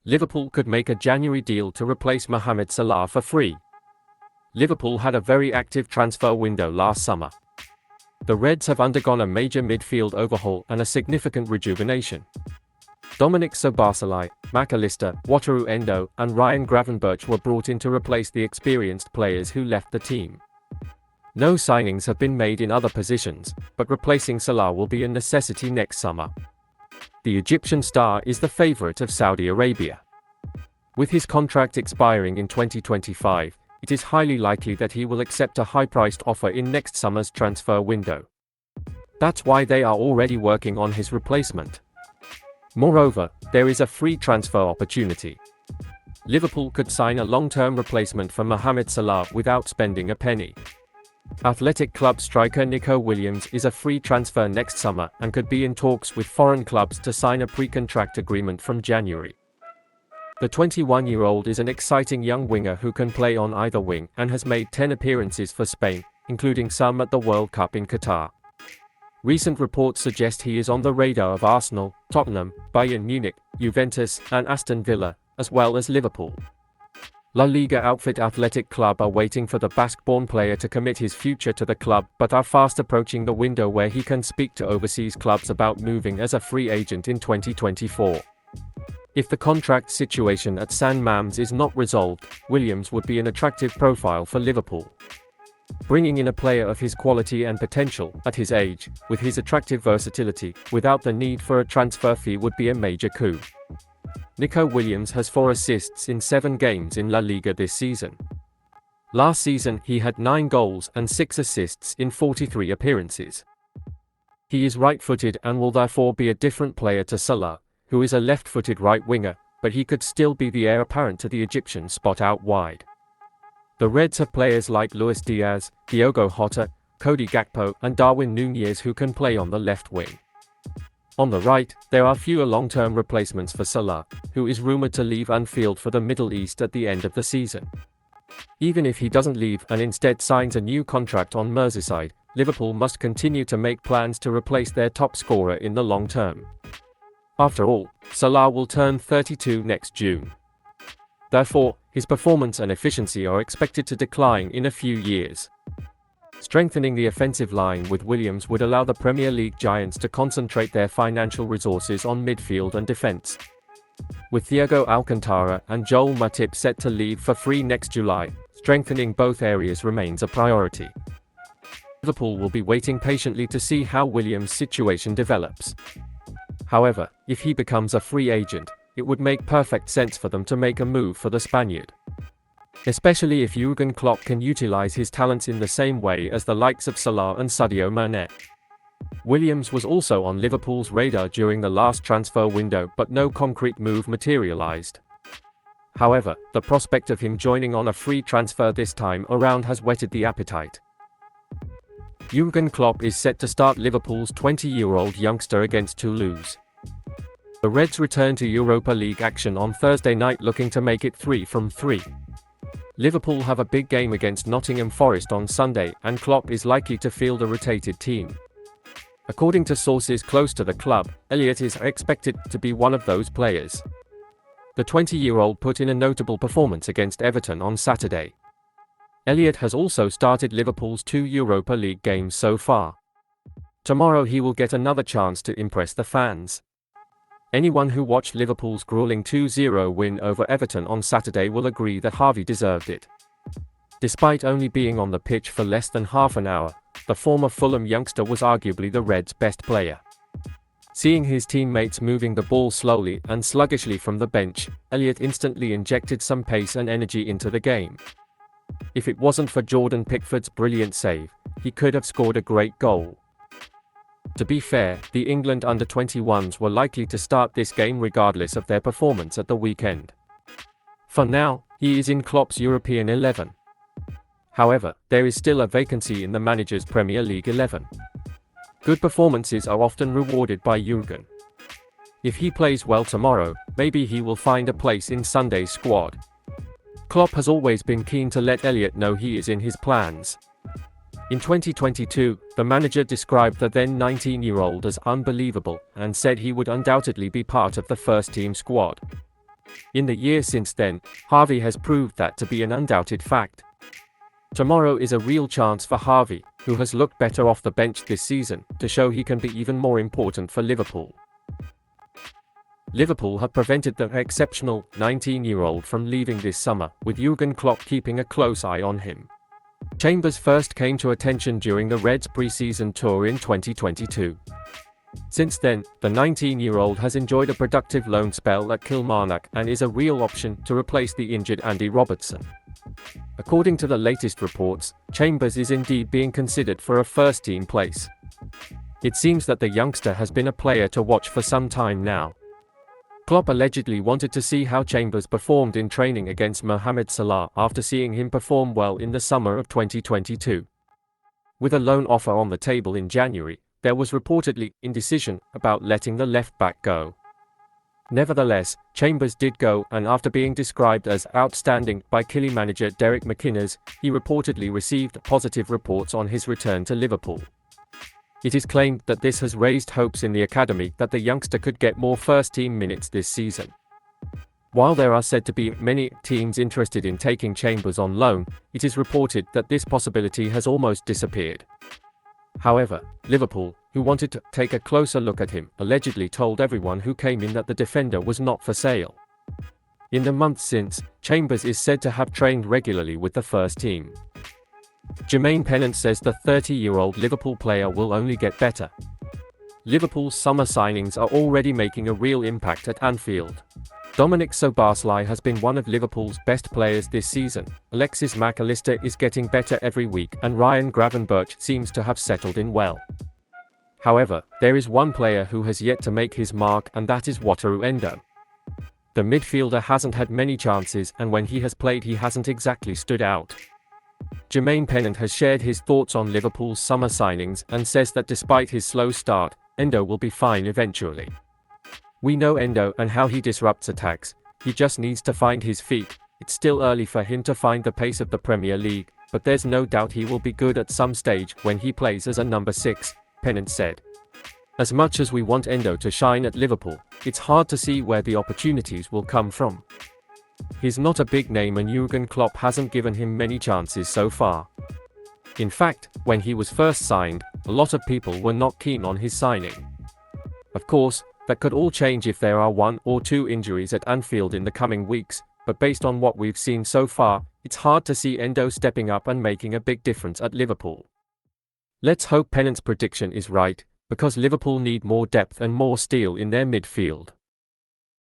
Liverpool could make a January deal to replace Mohamed Salah for free. Liverpool had a very active transfer window last summer. The Reds have undergone a major midfield overhaul and a significant rejuvenation. Dominic Szoboszlai, McAllister, Wataru Endo, and Ryan Gravenberch were brought in to replace the experienced players who left the team. No signings have been made in other positions, but replacing Salah will be a necessity next summer. The Egyptian star is the favorite of Saudi Arabia. With his contract expiring in 2025, it is highly likely that he will accept a high-priced offer in next summer's transfer window. That's why they are already working on his replacement. Moreover, there is a free transfer opportunity. Liverpool could sign a long-term replacement for Mohamed Salah without spending a penny. Athletic Club striker Nico Williams is a free transfer next summer and could be in talks with foreign clubs to sign a pre-contract agreement from January. The 21-year-old is an exciting young winger who can play on either wing and has made 10 appearances for Spain, including some at the World Cup in Qatar. Recent reports suggest he is on the radar of Arsenal, Tottenham, Bayern Munich, Juventus, and Aston Villa, as well as Liverpool. La Liga outfit Athletic Club are waiting for the Basque-born player to commit his future to the club but are fast approaching the window where he can speak to overseas clubs about moving as a free agent in 2024. If the contract situation at San Mamés is not resolved, Williams would be an attractive profile for Liverpool. Bringing in a player of his quality and potential, at his age, with his attractive versatility, without the need for a transfer fee would be a major coup. Nico Williams has 4 assists in 7 games in La Liga this season. Last season he had 9 goals and 6 assists in 43 appearances. He is right-footed and will therefore be a different player to Salah, who is a left-footed right winger, but he could still be the heir apparent to the Egyptian spot out wide. The Reds have players like Luis Diaz, Diogo Jota, Cody Gakpo, and Darwin Núñez who can play on the left wing. On the right, there are fewer long-term replacements for Salah, who is rumored to leave Anfield for the Middle East at the end of the season. Even if he doesn't leave and instead signs a new contract on Merseyside, Liverpool must continue to make plans to replace their top scorer in the long term. After all, Salah will turn 32 next June. Therefore, his performance and efficiency are expected to decline in a few years. Strengthening the offensive line with Williams would allow the Premier League giants to concentrate their financial resources on midfield and defence. With Thiago Alcantara and Joel Matip set to leave for free next July, strengthening both areas remains a priority. Liverpool will be waiting patiently to see how Williams' situation develops. However, if he becomes a free agent, it would make perfect sense for them to make a move for the Spaniard. Especially if Jürgen Klopp can utilize his talents in the same way as the likes of Salah and Sadio Mane. Williams was also on Liverpool's radar during the last transfer window but no concrete move materialized. However, the prospect of him joining on a free transfer this time around has whetted the appetite. Jürgen Klopp is set to start Liverpool's 20-year-old youngster against Toulouse. The Reds return to Europa League action on Thursday night looking to make it 3 from 3. Liverpool have a big game against Nottingham Forest on Sunday and Klopp is likely to field a rotated team. According to sources close to the club, Elliott is expected to be one of those players. The 20-year-old put in a notable performance against Everton on Saturday. Elliott has also started Liverpool's 2 Europa League games so far. Tomorrow he will get another chance to impress the fans. Anyone who watched Liverpool's grueling 2-0 win over Everton on Saturday will agree that Harvey deserved it. Despite only being on the pitch for less than half an hour, the former Fulham youngster was arguably the Reds' best player. Seeing his teammates moving the ball slowly and sluggishly from the bench, Elliott instantly injected some pace and energy into the game. If it wasn't for Jordan Pickford's brilliant save, he could have scored a great goal. To be fair, the England under-21s were likely to start this game regardless of their performance at the weekend. For now, he is in Klopp's European 11. However, there is still a vacancy in the manager's Premier League 11. Good performances are often rewarded by Jürgen. If he plays well tomorrow, maybe he will find a place in Sunday's squad. Klopp has always been keen to let Elliott know he is in his plans. In 2022, the manager described the then 19-year-old as unbelievable and said he would undoubtedly be part of the first-team squad. In the year since then, Harvey has proved that to be an undoubted fact. Tomorrow is a real chance for Harvey, who has looked better off the bench this season, to show he can be even more important for Liverpool. Liverpool have prevented the exceptional 19-year-old from leaving this summer, with Jürgen Klopp keeping a close eye on him. Chambers first came to attention during the Reds' pre-season tour in 2022. Since then, the 19-year-old has enjoyed a productive loan spell at Kilmarnock and is a real option to replace the injured Andy Robertson. According to the latest reports, Chambers is indeed being considered for a first-team place. It seems that the youngster has been a player to watch for some time now. Klopp allegedly wanted to see how Chambers performed in training against Mohamed Salah after seeing him perform well in the summer of 2022. With a loan offer on the table in January, there was reportedly indecision about letting the left-back go. Nevertheless, Chambers did go, and after being described as outstanding by Killie manager Derek McInnes, he reportedly received positive reports on his return to Liverpool. It is claimed that this has raised hopes in the academy that the youngster could get more first-team minutes this season. While there are said to be many teams interested in taking Chambers on loan, it is reported that this possibility has almost disappeared. However, Liverpool, who wanted to take a closer look at him, allegedly told everyone who came in that the defender was not for sale. In the months since, Chambers is said to have trained regularly with the first team. Jermaine Pennant says the 30-year-old Liverpool player will only get better. Liverpool's summer signings are already making a real impact at Anfield. Dominic Szoboszlai has been one of Liverpool's best players this season, Alexis Mac Allister is getting better every week, and Ryan Gravenberch seems to have settled in well. However, there is one player who has yet to make his mark, and that is Wataru Endo. The midfielder hasn't had many chances, and when he has played he hasn't exactly stood out. Jermaine Pennant has shared his thoughts on Liverpool's summer signings and says that despite his slow start, Endo will be fine eventually. We know Endo and how he disrupts attacks, he just needs to find his feet. It's still early for him to find the pace of the Premier League, but there's no doubt he will be good at some stage when he plays as a number 6, Pennant said. As much as we want Endo to shine at Liverpool, it's hard to see where the opportunities will come from. He's not a big name and Jürgen Klopp hasn't given him many chances so far. In fact, when he was first signed, a lot of people were not keen on his signing. Of course, that could all change if there are 1 or 2 injuries at Anfield in the coming weeks, but based on what we've seen so far, it's hard to see Endo stepping up and making a big difference at Liverpool. Let's hope Pennant's prediction is right, because Liverpool need more depth and more steel in their midfield.